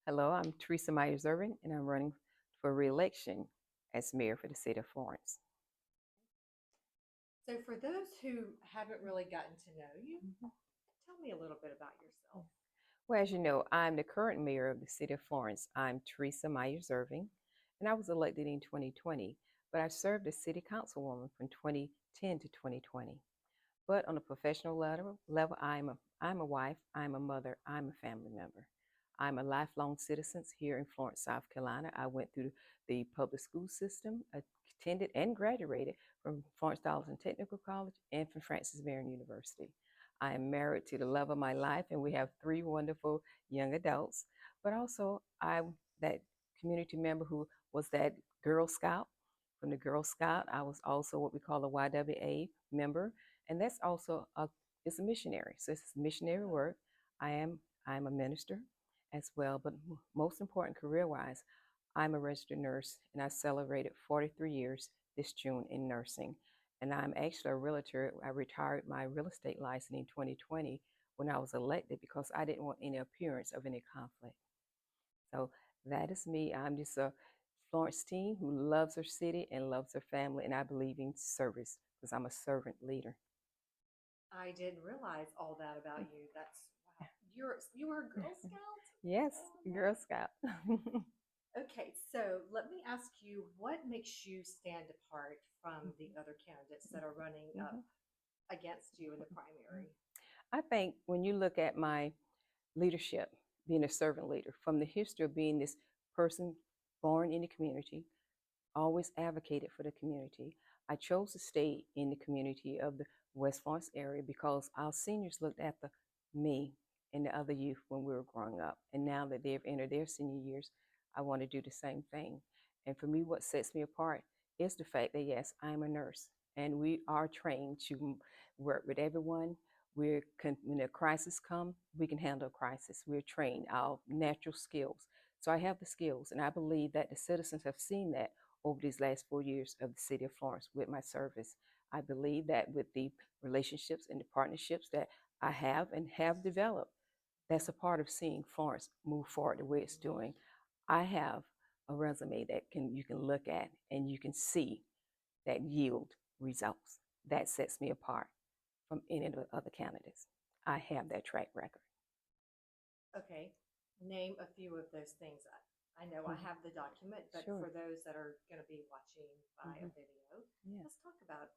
Hello, I'm Teresa Ervin, and I'm running for re-election as mayor for the city of Florence. So, for those who haven't really gotten to know you, Mhm. tell me a little bit about yourself. Well, as you know, I'm the current mayor of the city of Florence. I'm Teresa Ervin, and I was elected in 2020, but I served as city councilwoman from 2010 to 2020. But on a professional level I'm a wife, I'm a mother, I'm a family member. I'm a lifelong citizen here in Florence, South Carolina. I went through the public school system, attended and graduated from Florence Darlington Technical College and from Francis Marion University. I am married to the love of my life, and we have three wonderful young adults. But also, I'm that community member who was that Girl Scout. From the Girl Scout, I was also what we call a YWA member, and that's also it's a missionary. So it's missionary work. I am I'm a minister as well, but most important career-wise, I'm a registered nurse, and I celebrated 43 years this June in nursing. And I'm actually a realtor. I retired my real estate license in 2020 when I was elected because I didn't want any appearance of any conflict. So that is me. I'm just a Florence teen who loves her city and loves her family, and I believe in service because I'm a servant leader. I didn't realize all that about you. That's wow. You were a Girl Scout? Yes, Oh my Girl gosh. Scout. Okay, so let me ask you, what makes you stand apart from the other candidates that are running up Mhm. against you in the primary? I think when you look at my leadership, being a servant leader, from the history of being this person born in the community, always advocated for the community. I chose to stay in the community of the West Florence area because our seniors looked after me and the other youth when we were growing up. And now that they've entered their senior years, I want to do the same thing. And for me, what sets me apart is the fact that, yes, I'm a nurse and we are trained to work with everyone. When a crisis comes, we can handle a crisis. We're trained, our natural skills. So I have the skills, and I believe that the citizens have seen that over these last 4 years of the city of Florence with my service. I believe that with the relationships and the partnerships that I have and have developed, that's a part of seeing Florence move forward the way it's doing. I have a resume that you can look at and you can see that yield results. That sets me apart from any of the other candidates. I have that track record. Okay, name a few of those things. I know I Mhm. have the document, but Sure. for those that are going to be watching via Hmm. video, Yeah. let's talk about,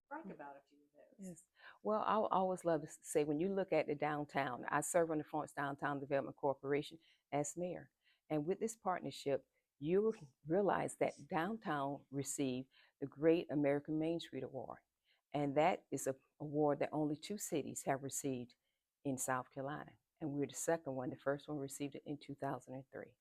brag about a few of those. Yes. Well, I always love to say when you look at the downtown, I serve on the Florence Downtown Development Corporation as mayor. And with this partnership, you will realize that downtown received the Great American Main Street Award. And that is an award that only two cities have received in South Carolina. And we're the second one. The first one received it in 2003.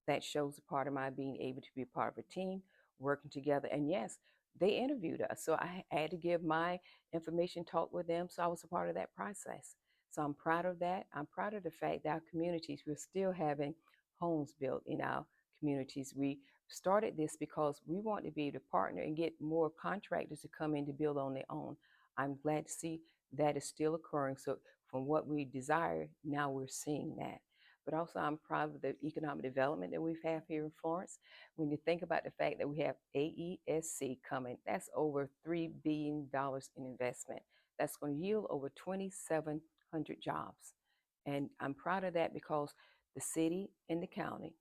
That shows a part of my being able to be a part of a team, working together. And yes, they interviewed us. So I had to give my information, talk with them. So I was a part of that process. So I'm proud of that. I'm proud of the fact that our communities, we're still having homes built in our communities. We started this because we want to be able to partner and get more contractors to come in to build on their own. I'm glad to see that is still occurring. So from what we desire, now we're seeing that. But also, I'm proud of the economic development that we've had here in Florence. When you think about the fact that we have AESC coming, that's over $3 billion in investment. That's going to yield over 2,700 jobs. And I'm proud of that because the city and the county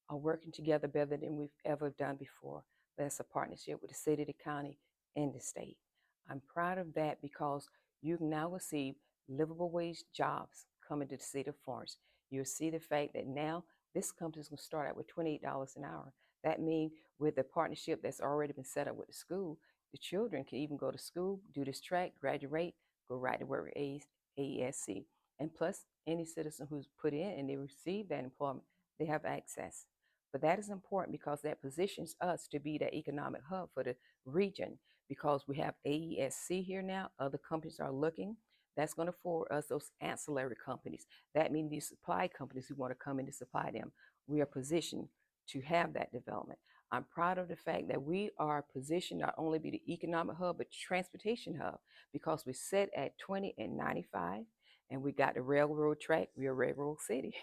are working together better than we've ever done before. That's a partnership with the city, the county, and the state. I'm proud of that because you can now receive livable wage jobs coming to the city of Florence. You'll see the fact that now this company is going to start out with $28 an hour. That means with the partnership that's already been set up with the school, the children can even go to school, do this track, graduate, go right to work with AESC. And plus, any citizen who's put in and they receive that employment, they have access. But that is important because that positions us to be that economic hub for the region because we have AESC here now. Other companies are looking. That's going to afford us those ancillary companies. That means these supply companies who want to come in to supply them. We are positioned to have that development. I'm proud of the fact that we are positioned not only be the economic hub, but transportation hub because we sit at 20 and 95 and we got the railroad track. We're a railroad city.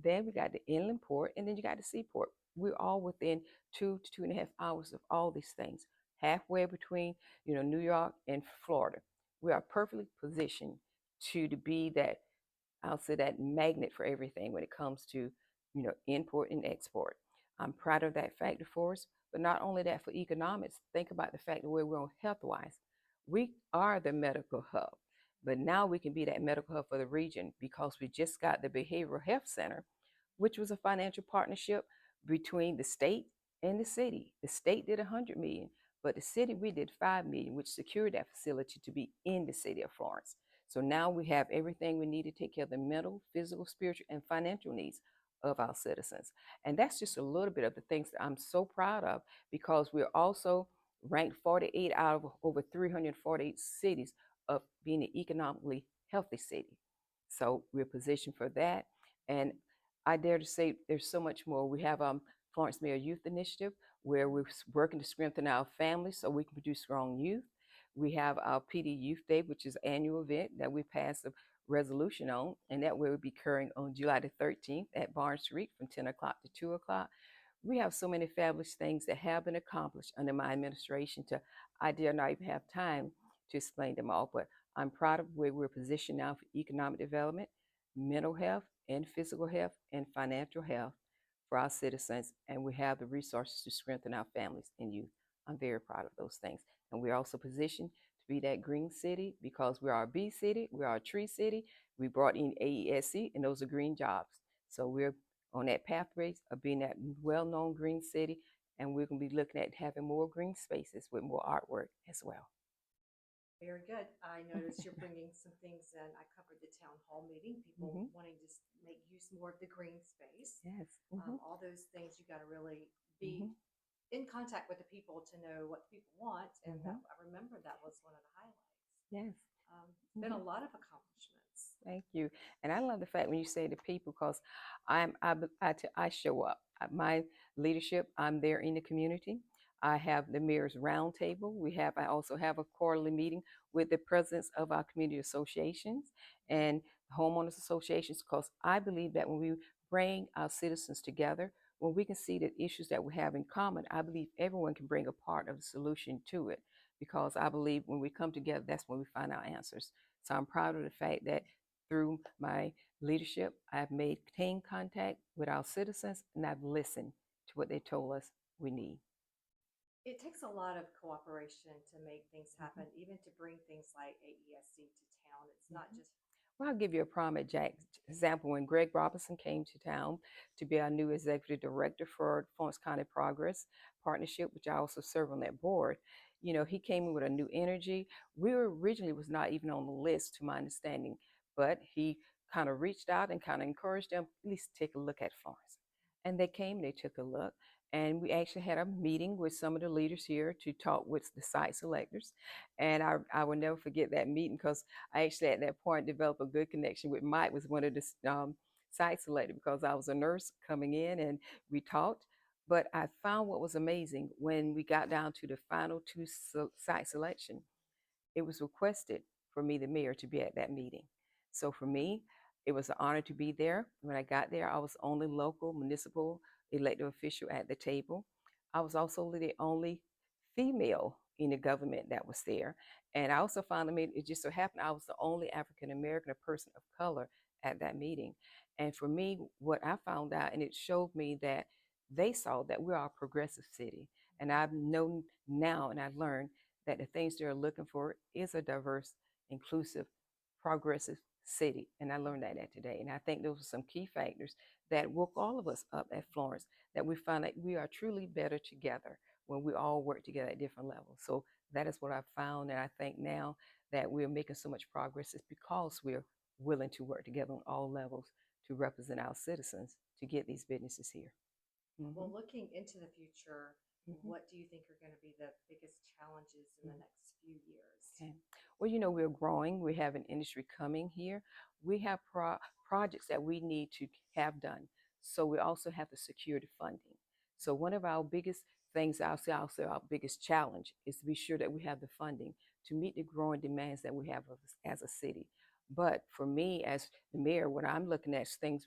Then we got the inland port, and then you got the seaport. We're all within 2 to 2.5 hours of all these things, halfway between New York and Florida. We are perfectly positioned to be that, I'll say, that magnet for everything when it comes to import and export. I'm proud of that factor for us, but not only that, for economics. Think about the fact that where we're on health wise, we are the medical hub, but now we can be that medical hub for the region because we just got the behavioral health center, which was a financial partnership between the state and the city. The state did 100 million, but the city, we did 5 million, which secured that facility to be in the city of Florence. So now we have everything we need to take care of the mental, physical, spiritual, and financial needs of our citizens. And that's just a little bit of the things that I'm so proud of, because we're also ranked 48 out of over 348 cities of being an economically healthy city. So we're positioned for that. And I dare to say there's so much more. We have Florence Mayor Youth Initiative, where we're working to strengthen our families so we can produce strong youth. We have our PD Youth Day, which is an annual event that we passed a resolution on, and that will be occurring on July the 13th at Barnes Street from 10 o'clock to 2 o'clock. We have so many fabulous things that have been accomplished under my administration to, I dare not even have time to explain them all, but I'm proud of where we're positioned now for economic development, mental health, and physical health, and financial health for our citizens, and we have the resources to strengthen our families and youth. I'm very proud of those things. And we're also positioned to be that green city because we are a bee city, we are a tree city. We brought in AESC, and those are green jobs. So we're on that pathway of being that well-known green city, and we're going to be looking at having more green spaces with more artwork as well. Very good. I noticed you're bringing some things in. I covered the town hall meeting, people Mm-hmm. wanting to make use more of the green space. Yes. Mm-hmm. All those things, you got to really Mm-hmm. be in contact with the people to know what the people want. And Mm-hmm. that, I remember that was one of the highlights. Yes. It's been Mm-hmm. a lot of accomplishments. Thank you. And I love the fact when you say the people, because I show up. My leadership, I'm there in the community. I have the mayor's roundtable. I also have a quarterly meeting with the presidents of our community associations and homeowners associations, because I believe that when we bring our citizens together, when we can see the issues that we have in common, I believe everyone can bring a part of the solution to it. Because I believe when we come together, that's when we find our answers. So I'm proud of the fact that through my leadership, I've maintained contact with our citizens, and I've listened to what they told us we need. It takes a lot of cooperation to make things Mm-hmm. happen, even to bring things like AESC to town. It's not Mm-hmm. just Well, I'll give you a prime example. When Greg Robinson came to town to be our new executive director for Florence County Progress Partnership, which I also serve on that board, he came in with a new energy. We were originally was not even on the list, to my understanding, but he kind of reached out and kind of encouraged them at least take a look at Florence. And they came, they took a look, and we actually had a meeting with some of the leaders here to talk with the site selectors. And I will never forget that meeting, because I actually at that point developed a good connection with Mike, was one of the site selectors, because I was a nurse coming in and we talked. But I found what was amazing when we got down to the final two site selection, it was requested for me, the mayor, to be at that meeting. So for me, it was an honor to be there. When I got there, I was the only local municipal elected official at the table. I was also the only female in the government that was there. And I also found, it just so happened I was the only African American or person of color at that meeting. And for me, what I found out, and it showed me that they saw that we are a progressive city. And I've known now, and I've learned that the things they're looking for is a diverse, inclusive, progressive city. And I learned that today. And I think those are some key factors that woke all of us up at Florence, that we find that we are truly better together when we all work together at different levels. So that is what I've found. And I think now that we're making so much progress is because we're willing to work together on all levels to represent our citizens to get these businesses here. well, Mm-hmm. looking into the future, Mm-hmm. what do you think are going to be the biggest challenges in the next few years? Okay. Well, we're growing. We have an industry coming here. We have projects that we need to have done. So we also have to secure the funding. So one of our biggest things, I'll say our biggest challenge is to be sure that we have the funding to meet the growing demands that we have as a city. But for me, as the mayor, what I'm looking at is things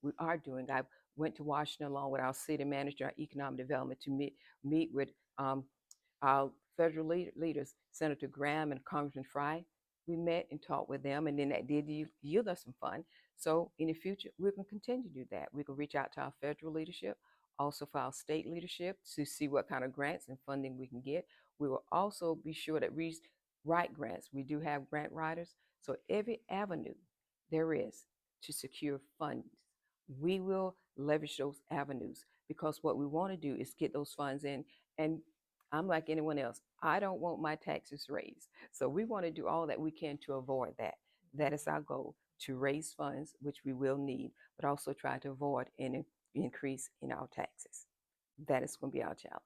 we are doing. I went to Washington along with our city manager, our economic development, to meet with our federal leaders, Senator Graham and Congressman Fry. We met and talked with them, and then that did yield us some fun. So in the future, we're going to continue to do that. We're going to reach out to our federal leadership, also for our state leadership, to see what kind of grants and funding we can get. We will also be sure that we write grants. We do have grant writers. So every avenue there is to secure funds, we will leverage those avenues, because what we want to do is get those funds in. And I'm like anyone else. I don't want my taxes raised. So we want to do all that we can to avoid that. That is our goal, to raise funds, which we will need, but also try to avoid any increase in our taxes. That is going to be our challenge.